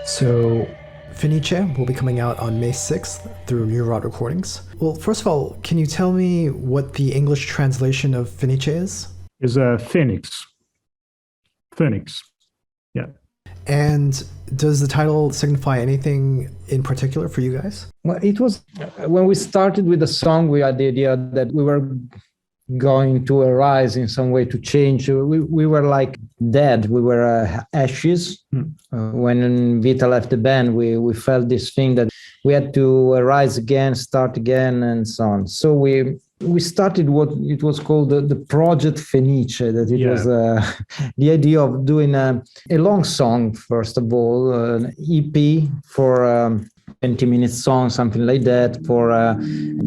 So, Fenice will be coming out on May 6th through New Rod Recordings. Well, first of all, can you tell me what the English translation of Fenice is? Is a phoenix. Phoenix. Yeah. And does the title signify anything in particular for you guys? Well, it was when we started with the song, we had the idea that we were going to arise in some way to change. We were like dead. We were ashes. When Vita left the band, we felt this thing that we had to arise again, start again, and so on. So we started what it was called the Project Fenice, that it was the idea of doing a long song, first of all, an EP for 20-minute song, something like that, for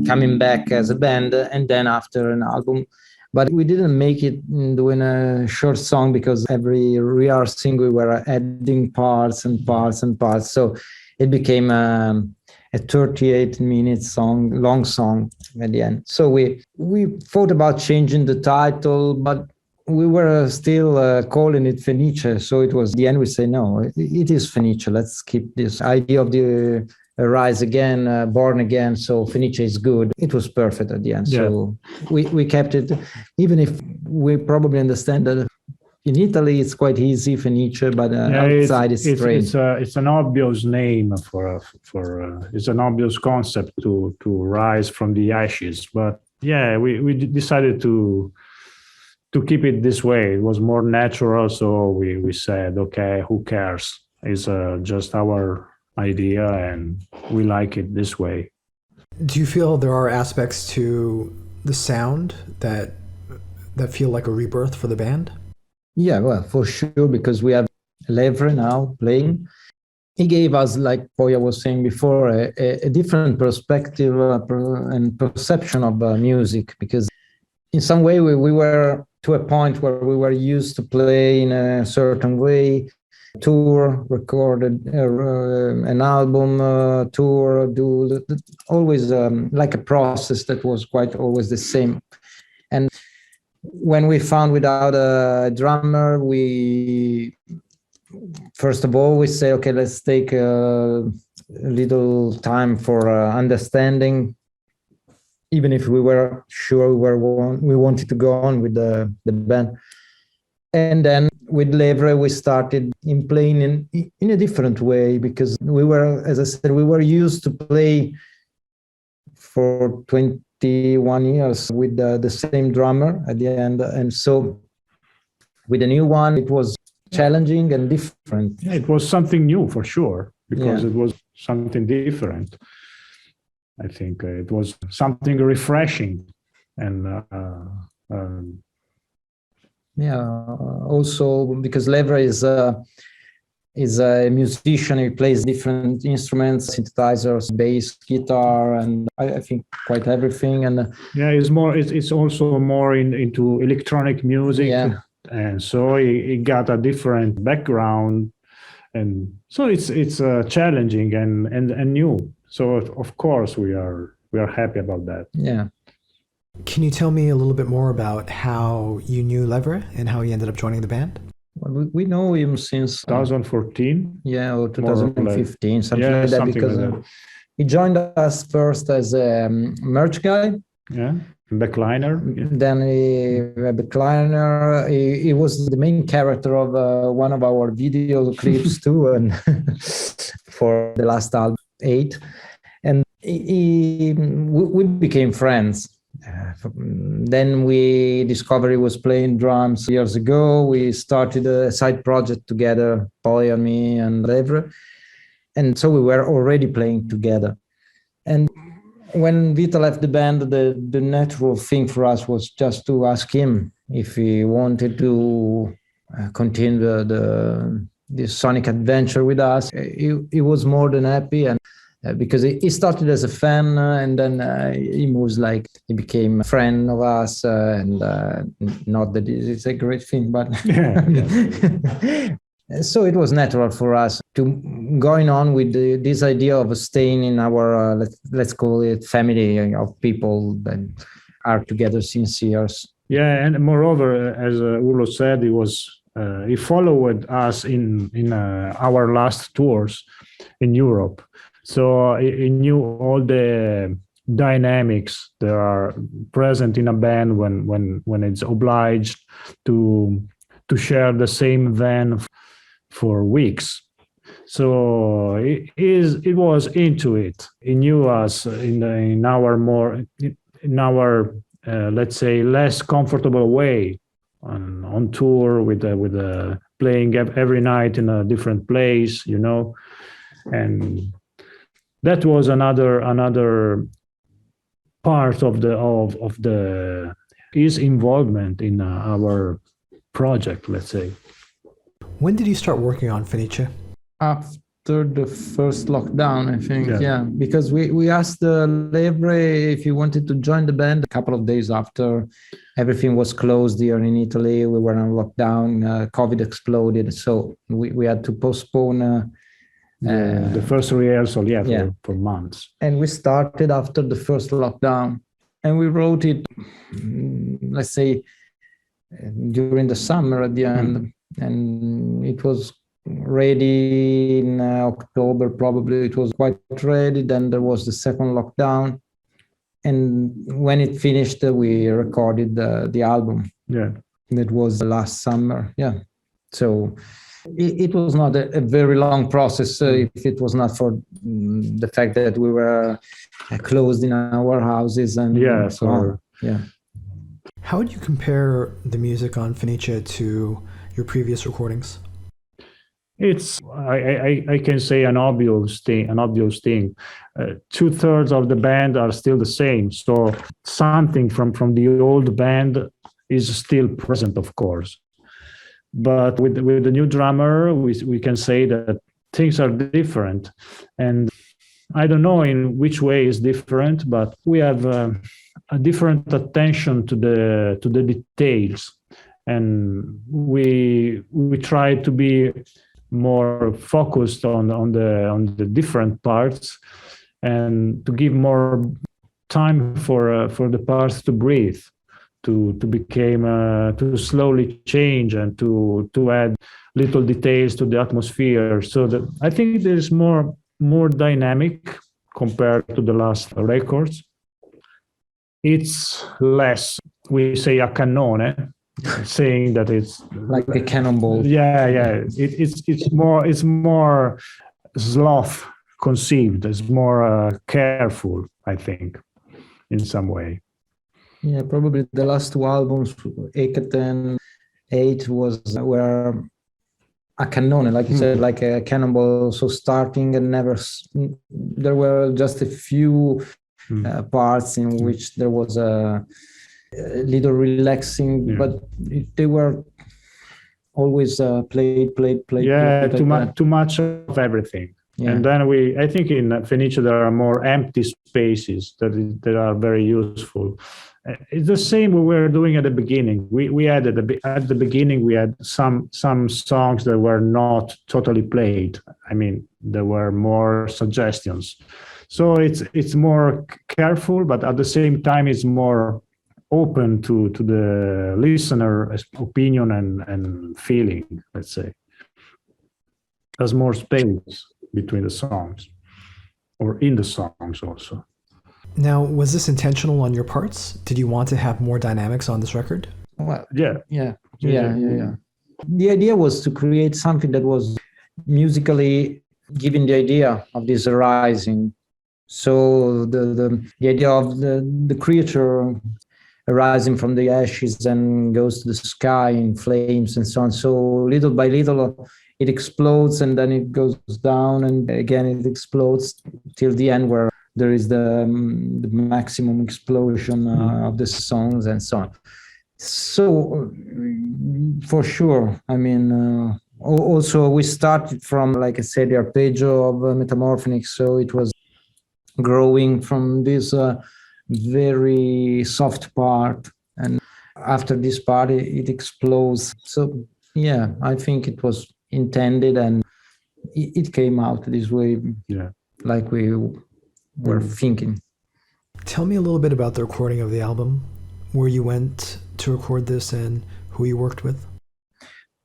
coming back as a band, and then after an album. But we didn't make it doing a short song because every rehearsing we were adding parts and parts and parts. So it became a 38-minute song, long song at the end. So we thought about changing the title, but we were still calling it Fenice. So it was the end. We say no, it is Fenice. Let's keep this idea of the rise again, born again. So Fenice is good. It was perfect at the end. Yeah. So we kept it, even if we probably understand that in Italy it's quite easy Fenice, but outside it's strange. It's an obvious name for it's an obvious concept to rise from the ashes. But yeah, we decided to keep it this way. It was more natural, so we said, okay, who cares? It's just our idea, and we like it this way. Do you feel there are aspects to the sound that feel like a rebirth for the band? Yeah, well, for sure, because we have Levre now playing. He gave us, like Poia was saying before, a different perspective and perception of music, because in some way we were to a point where we were used to play in a certain way, tour, recorded an album, tour, do always like a process that was quite always the same. And when we found without a drummer, we first of all we say, okay, let's take a little time for understanding. Even if we were sure we wanted to go on with the band. And then with Levre, we started in playing in a different way, because we were, as I said, we were used to play for 21 years with the same drummer at the end. And so with the new one, it was challenging and different. Yeah, it was something new for sure, because it was something different. I think it was something refreshing, and also because Levre is a musician. He plays different instruments, synthesizers, bass, guitar, and I think quite everything. And it's also more into electronic music. Yeah. And so he got a different background, and so it's challenging and new. So of course we are happy about that. Yeah. Can you tell me a little bit more about how you knew Levre and how he ended up joining the band? Well, we know him since 2014. Yeah, or 2015, something like that. Something because like that. He joined us first as a merch guy. Yeah, backliner. Then a backliner. He was the main character of one of our video clips too, and for the last album, 8. And we became friends. Then we discovered he was playing drums years ago. We started a side project together, Poia, me, and Levre. And so we were already playing together. And when Vita left the band, the natural thing for us was just to ask him if he wanted to continue the sonic adventure with us. He was more than happy, and because he started as a fan, and then he became a friend of us, and not that it's a great thing, but so it was natural for us to going on with this idea of staying in our let's call it family of people that are together since years. Yeah, and moreover, as Urlo said, he was he followed us in our last tours in Europe. So he knew all the dynamics that are present in a band when it's obliged to share the same van for weeks. So it was into it. He knew us in our let's say less comfortable way on tour with playing every night in a different place, and that was another part of the his involvement in our project, let's say. When did you start working on Fenice? After the first lockdown, I think, yeah. Because we asked Levre if he wanted to join the band a couple of days after everything was closed here in Italy. We were on lockdown, COVID exploded, so we had to postpone the first rehearsal, for months. And we started after the first lockdown, and we wrote it, let's say, during the summer at the end, and it was ready in October, probably. It was quite ready. Then there was the second lockdown, and when it finished, we recorded the album. Yeah, that was last summer. Yeah, so it was not a very long process if it was not for the fact that we were closed in our houses and so on. Yeah. How would you compare the music on Fenice to your previous recordings? It's I can say an obvious thing. 2/3 of the band are still the same. So something from the old band is still present, of course. But with the new drummer, we can say that things are different. And I don't know in which way is different, but we have a different attention to the details, and we try to be more focused on the different parts, and to give more time for the parts to breathe, to slowly change, and to add little details to the atmosphere. So that I think there's more dynamic compared to the last records. It's less, we say, a cannone, saying that it's like a cannonball. Yeah. It's more sloth conceived. It's more careful, I think, in some way. Yeah, probably the last two albums, 8 and 8, were a cannone, like you said, like a cannonball. So starting and there were just a few parts in which there was a little relaxing, but they were always played. Yeah, too much of everything. Yeah. And then I think in Fenice there are more empty spaces that are very useful. It's the same we were doing at the beginning. We added at the beginning we had some songs that were not totally played. I mean, there were more suggestions. So it's more careful, but at the same time it's more open to the listener's opinion and feeling, let's say. There's more space between the songs, or in the songs also. Now, was this intentional on your parts? Did you want to have more dynamics on this record? Well, yeah. The idea was to create something that was musically giving the idea of this rising. So the idea of the creature arising from the ashes and goes to the sky in flames and so on. So little by little, it explodes, and then it goes down, and again it explodes till the end, where there is the maximum explosion of the songs and so on. So for sure, I mean, also we started from, like I said, the arpeggio of Metamorphonic, so it was growing from this very soft part, and after this part it explodes. So yeah, I think it was intended, and it came out this way, like we were thinking. Tell me a little bit about the recording of the album, where you went to record this and who you worked with.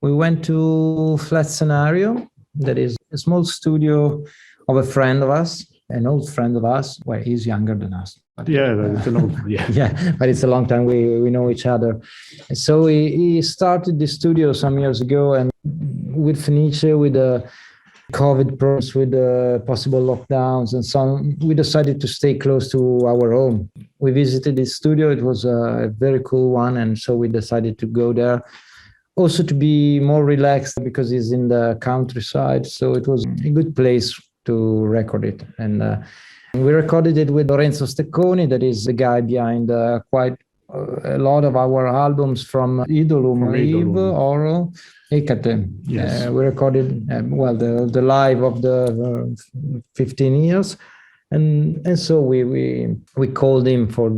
We went to Flat Scenario, that is a small studio of a friend of us, an old friend of us. Well, he's younger than us. But, It's an old, yeah. yeah, but it's a long time we know each other. So he started the studio some years ago, and with Fenice, with the COVID problems, with the possible lockdowns and so on, we decided to stay close to our home. We visited the studio. It was a very cool one, and so we decided to go there. Also to be more relaxed because it's in the countryside, so it was a good place to record it. And we recorded it with Lorenzo Stecconi, that is the guy behind quite a lot of our albums from Idolum, Urlo, Hecate. Yes. We recorded, the live of the 15 years. And so we called him for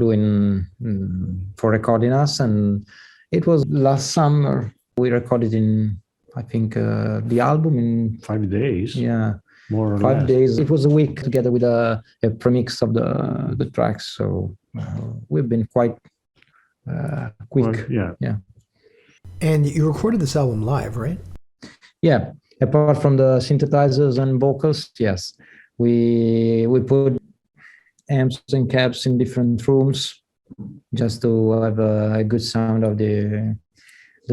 recording us. And it was last summer. We recorded in, I think, the album in 5 days. Yeah. More or 5 less. days. It was a week together with a premix of the tracks. So we've been quite quick. Well, yeah. And you recorded this album live, right? Yeah. Apart from the synthesizers and vocals, yes. We put amps and cabs in different rooms just to have a good sound of the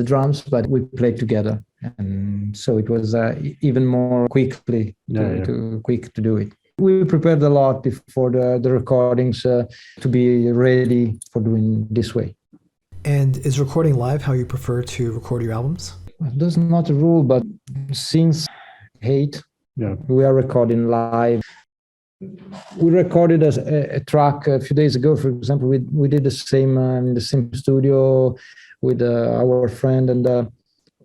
drums, but we played together. And so it was even more quick to do it. We prepared a lot before the recordings to be ready for doing this way. And is recording live how you prefer to record your albums? That's not a rule, but since we are recording live. We recorded a track a few days ago, for example. We did the same in the same studio with our friend, and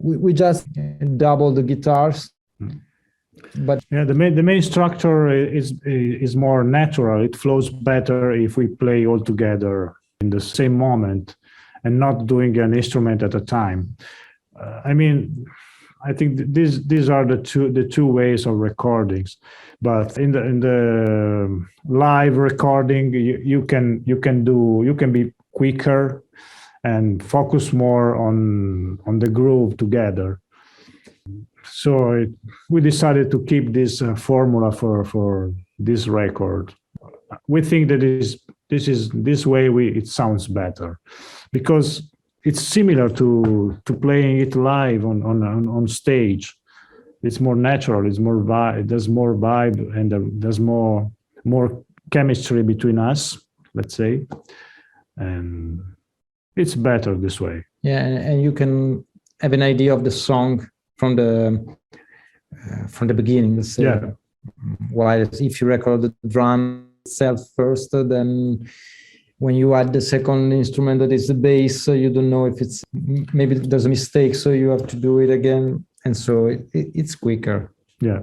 we just doubled the guitars. But the main structure is more natural. It flows better if we play all together in the same moment and not doing an instrument at a time. I think these are the two ways of recordings. But in the live recording, you can be quicker and focus more on the groove together. So we decided to keep this formula for this record. We think that this way it sounds better, because it's similar to playing it live on stage. It's more natural. It's more vibe. There's more vibe, and there's more chemistry between us, let's say, and it's better this way. Yeah, and you can have an idea of the song from the beginning. Let's say. Yeah. While if you record the drum itself first, then when you add the second instrument, that is the bass, you don't know if maybe there's a mistake, so you have to do it again, and so it's quicker. Yeah.